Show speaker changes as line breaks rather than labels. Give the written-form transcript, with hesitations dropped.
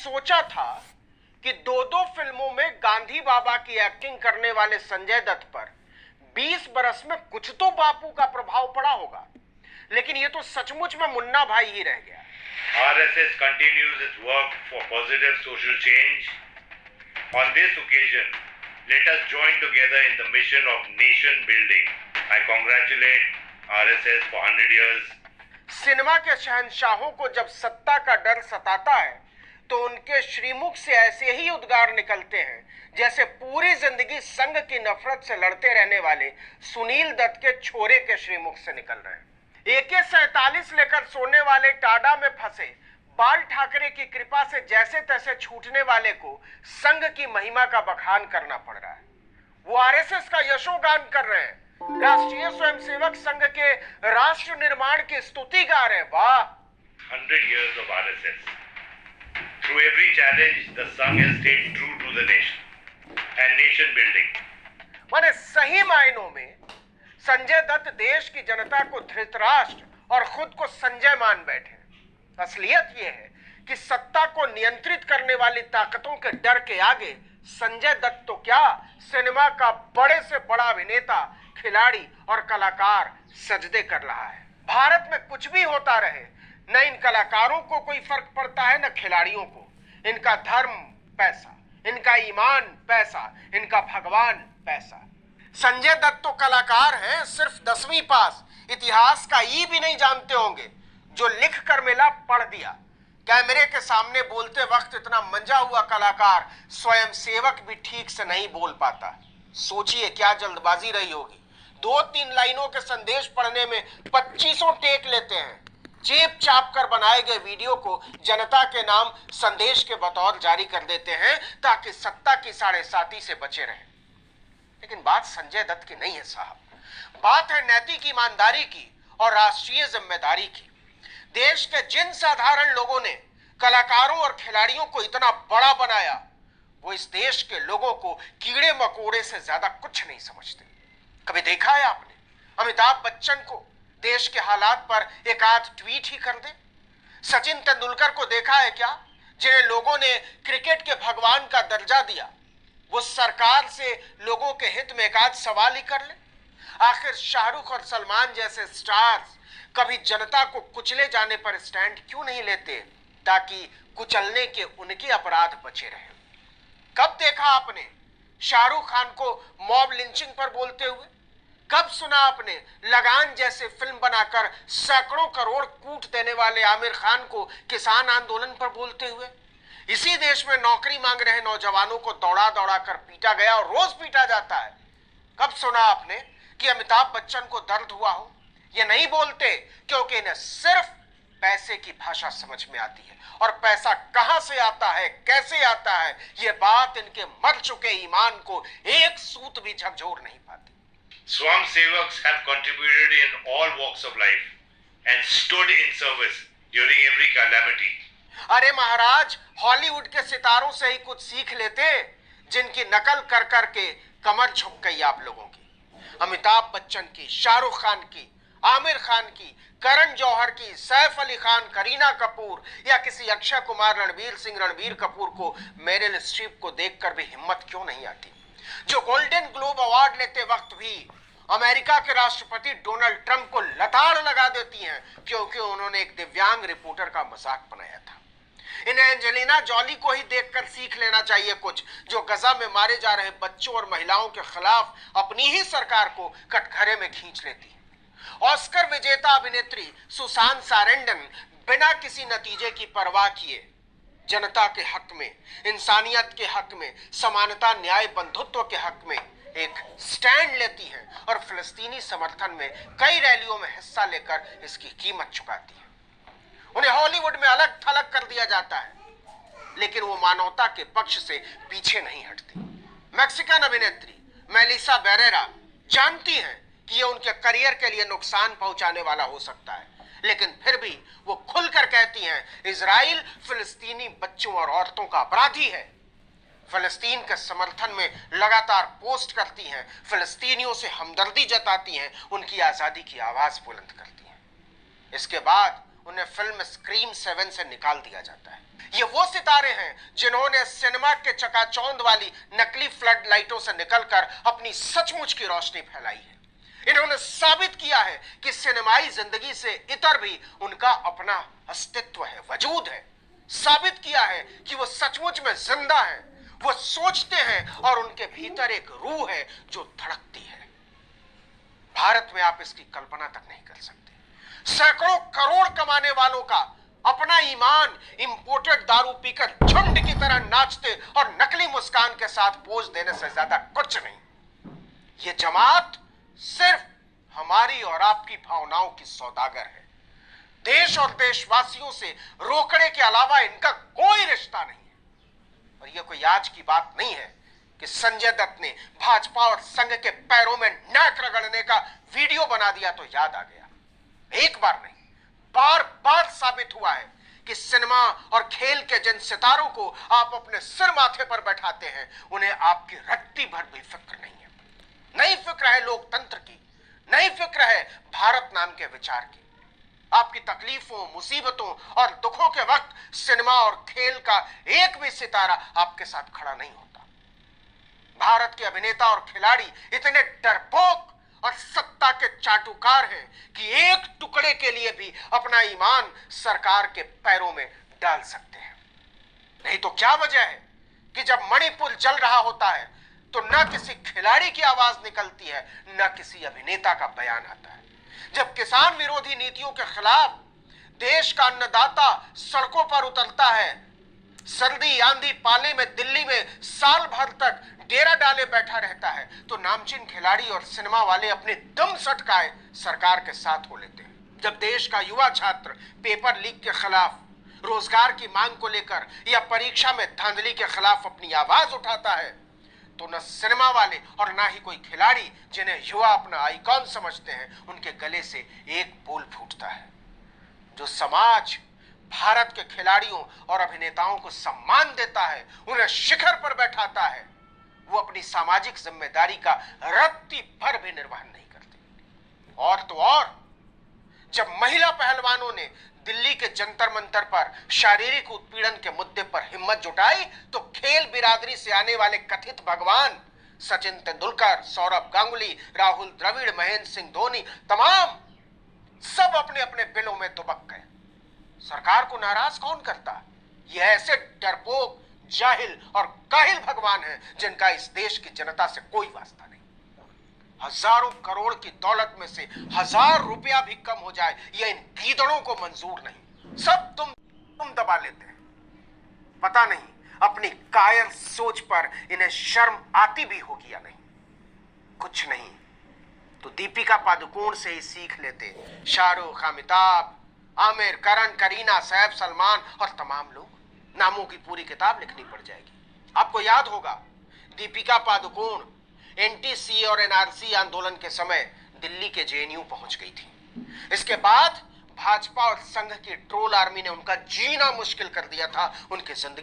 सोचा था कि दो दो फिल्मों में गांधी बाबा की एक्टिंग करने वाले संजय दत्त पर 20 बरस में कुछ तो बापू का प्रभाव पड़ा होगा, लेकिन ये तो सचमुच में मुन्ना भाई ही रह गया।
RSS continues its work for positive social change. On this occasion, let us join together in the mission of nation building. I congratulate RSS for 100 years.
Cinema के शहंशाहों को जब सत्ता का डर सताता है तो उनके श्रीमुख से ऐसे ही उद्गार निकलते हैं जैसे पूरी जिंदगी संघ की नफरत से लड़ते रहने वाले सुनील दत्त के छोरे के श्रीमुख से निकल रहे हैं। AK-47 लेकर सोने वाले टाडा में फंसे बाल ठाकरे की कृपा से जैसे तैसे छूटने वाले को संघ की महिमा का बखान करना पड़ रहा है। वो RSS का यशोगान कर रहे हैं, राष्ट्रीय स्वयंसेवक संघ के राष्ट्र निर्माण की स्तुति गा रहे हैं। वाह!
100 years of RSS. Through every challenge, the Sangh has stayed true to the nation and nation building.
माने सही मायनों में संजय दत्त देश की जनता को धृतराष्ट्र और खुद को संजय मान बैठे। असलियत यह है कि सत्ता को नियंत्रित करने वाली ताकतों के डर के आगे संजय दत्त तो क्या, सिनेमा का बड़े से बड़ा अभिनेता, खिलाड़ी और कलाकार सजदे कर रहा है। भारत में कुछ भी होता रहे, न इन कलाकारों को कोई फर्क पड़ता है, न खिलाड़ियों को। इनका धर्म पैसा, इनका ईमान पैसा, इनका भगवान पैसा। संजय दत्त तो कलाकार हैं, सिर्फ 10वीं पास, इतिहास का ई भी नहीं जानते होंगे, जो लिख कर मिला पढ़ दिया। कैमरे के सामने बोलते वक्त इतना मंजा हुआ कलाकार स्वयं सेवक भी ठीक से नहीं बोल पाता। सोचिए क्या जल्दबाजी रही होगी। 2-3 लाइनों के संदेश पढ़ने में 2500 टेक लेते हैं। चेप चाप कर बनाए गए वीडियो को जनता के नाम संदेश के बतौर जारी कर देते हैं ताकि सत्ता की साढ़े साती से बचे रहें। लेकिन बात संजय दत्त की नहीं है साहब, बात है नैतिक ईमानदारी की और राष्ट्रीय जिम्मेदारी की। देश के जिन साधारण लोगों ने कलाकारों और खिलाड़ियों को इतना बड़ा बनाया, वो इस देश के लोगों को कीड़े मकोड़े से ज्यादा कुछ नहीं समझते। कभी देखा है आपने अमिताभ बच्चन को देश के हालात पर एक आध ट्वीट ही कर दे? सचिन तेंदुलकर को देखा है क्या, जिन्हें लोगों ने क्रिकेट के भगवान का दर्जा दिया? वो सरकार से लोगों के हित में एक आध सवाल ही कर ले। आखिर शाहरुख और सलमान जैसे स्टार्स कभी जनता को कुचले जाने पर स्टैंड क्यों नहीं लेते ताकि कुचलने के उनके अपराध बचे रहे? कब देखा आपने शाहरुख खान को मॉब लिंचिंग पर बोलते हुए? कब सुना आपने लगान जैसे फिल्म बनाकर सैकड़ों करोड़ कूट देने वाले आमिर खान को किसान आंदोलन पर बोलते हुए? इसी देश में नौकरी मांग रहे नौजवानों को दौड़ा दौड़ा कर पीटा गया और रोज पीटा जाता है। कब सुना आपने कि अमिताभ बच्चन को दर्द हुआ हो? ये नहीं बोलते क्योंकि इन्हें सिर्फ पैसे की भाषा समझ में आती है, और पैसा कहां से आता है, कैसे आता है, ये बात इनके मर चुके ईमान को एक सूत भी झकझोर नहीं पाती।
Swam Sevaks have contributed in all walks of life and stood in service during every calamity.
अरे महाराज, हॉलीवुड के सितारों से ही कुछ सीख लेते, जिनकी नकल कर कर के कमर झुक गई आप लोगों की। अमिताभ बच्चन की, शाहरुख खान की, आमिर खान की, करण जौहर की, सैफ अली खान, करीना कपूर या किसी अक्षय कुमार, रणवीर सिंह, रणबीर कपूर को, मेरिल स्ट्रीप को देखकर भी हिम्मत क्यों नहीं आती, जो गोल्डन ग्लोब अवार्ड लेते वक्त भी अमेरिका के राष्ट्रपति डोनाल्ड ट्रंप को लताड़ लगा देती हैं क्योंकि उन्होंने एक दिव्यांग रिपोर्टर का मजाक बनाया था। इन्हें एंजेलिना जॉली को ही देखकर सीख लेना चाहिए कुछ, जो गजा में मारे जा रहे बच्चों और महिलाओं के खिलाफ अपनी ही सरकार को कटघरे में खींच लेती है। ऑस्कर विजेता अभिनेत्री सुसान सारेंडन बिना किसी नतीजे की परवाह किए जनता के हक में, इंसानियत के हक में, समानता, न्याय, बंधुत्व के हक में एक स्टैंड लेती हैं और फिलिस्तीनी समर्थन में कई रैलियों में हिस्सा लेकर इसकी कीमत चुकाती है। उन्हें हॉलीवुड में अलग थलग कर दिया जाता है, लेकिन वो मानवता के पक्ष से पीछे नहीं हटती। मैक्सिकन अभिनेत्री मेलिसा बेरेरा जानती हैं कि ये उनके करियर के लिए नुकसान पहुंचाने वाला हो सकता है, लेकिन फिर भी वो खुलकर कहती हैं इजराइल फिलिस्तीनी बच्चों और औरतों का अपराधी है। फिलिस्तीन के समर्थन में लगातार पोस्ट करती हैं, फिलिस्तीनियों से हमदर्दी जताती हैं, उनकी आजादी की आवाज बुलंद करती हैं। इसके बाद उन्हें फिल्म स्क्रीम 7 से निकाल दिया जाता है। ये वो सितारे हैं जिन्होंने सिनेमा के चकाचौंध वाली नकली फ्लड लाइटों से निकलकर अपनी सचमुच की रोशनी फैलाई है। इन्होंने साबित किया है कि सिनेमाई जिंदगी से इतर भी उनका अपना अस्तित्व है, वजूद है। साबित किया है कि वो सचमुच में जिंदा है, वो सोचते हैं और उनके भीतर एक रूह है जो धड़कती है। भारत में आप इसकी कल्पना तक नहीं कर सकते। सैकड़ों करोड़ कमाने वालों का अपना ईमान इंपोर्टेड दारू पीकर झुंड की तरह नाचते और नकली मुस्कान के साथ पोज देने से ज्यादा कुछ नहीं। ये जमात सिर्फ हमारी और आपकी भावनाओं की सौदागर है। देश और देशवासियों से रोकड़े के अलावा इनका कोई रिश्ता नहीं है। और यह कोई आज की बात नहीं है कि संजय दत्त ने भाजपा और संघ के पैरों में नाक रगड़ने का वीडियो बना दिया तो याद आ गया। एक बार नहीं, बार बार साबित हुआ है कि सिनेमा और खेल के जिन सितारों को आप अपने सिर माथे पर बैठाते हैं, उन्हें आपकी रत्ती भर भी फिक्र नहीं है। नहीं फिक्र है लोकतंत्र की, नहीं फिक्र है भारत नाम के विचार की। आपकी तकलीफों, मुसीबतों और दुखों के वक्त सिनेमा और खेल का एक भी सितारा आपके साथ खड़ा नहीं होता। भारत के अभिनेता और खिलाड़ी इतने डरपोक और सत्ता के चाटुकार हैं कि एक टुकड़े के लिए भी अपना ईमान सरकार के पैरों में डाल सकते हैं। नहीं तो क्या वजह है कि जब मणिपुर जल रहा होता है तो न किसी खिलाड़ी की आवाज निकलती है, न किसी अभिनेता का बयान आता है। जब किसान विरोधी नीतियों के खिलाफ देश का अन्नदाता सड़कों पर उतरता है, सर्दी आंधी पाले में दिल्ली में साल भर तक डेरा डाले बैठा रहता है, तो नामचीन खिलाड़ी और सिनेमा वाले अपने दम सटकाए सरकार के साथ हो लेते हैं। जब देश का युवा छात्र पेपर लीक के खिलाफ, रोजगार की मांग को लेकर या परीक्षा में धांधली के खिलाफ अपनी आवाज उठाता है, तो न सिनेमा वाले और ना ही कोई खिलाड़ी जिन्हें युवा अपना आइकॉन समझते हैं, उनके गले से एक बोल फूटता है। जो समाज भारत के खिलाड़ियों और अभिनेताओं को सम्मान देता है, उन्हें शिखर पर बैठाता है, वो अपनी सामाजिक जिम्मेदारी का रत्ती भर भी निर्वहन नहीं करते। और तो और जब महिला पहलवानों ने दिल्ली के जंतर मंतर पर शारीरिक उत्पीड़न के मुद्दे पर हिम्मत जुटाई, तो खेल बिरादरी से आने वाले कथित भगवान सचिन तेंदुलकर, सौरभ गांगुली, राहुल द्रविड़, महेंद्र सिंह धोनी, तमाम सब अपने अपने बिलों में दुबक गए। सरकार को नाराज कौन करता? ये ऐसे डरपोक, जाहिल और काहिल भगवान हैं जिनका इस देश की जनता से कोई वास्ता नहीं। हजारों करोड़ की दौलत में से 1000 रुपया भी कम हो जाए, यह इन गीदड़ों को मंजूर नहीं। सब तुम दबा लेते हैं। पता नहीं अपनी कायर सोच पर इन्हें शर्म आती भी होगी या नहीं। कुछ नहीं तो दीपिका पादुकोण से ही सीख लेते। शाहरुख, अमिताभ, आमिर, करण, करीना, सैफ, सलमान और तमाम लोग, नामों की पूरी किताब लिखनी पड़ जाएगी। आपको याद होगा दीपिका पादुकोण एनटीसी और एनआरसी आंदोलन के समय दिल्ली के जेएनयू पहुंच गई थी। इसके बाद भाजपा और संघ की ट्रोल आर्मी ने उनका जीना मुश्किल कर दिया था, उनकी जिंदगी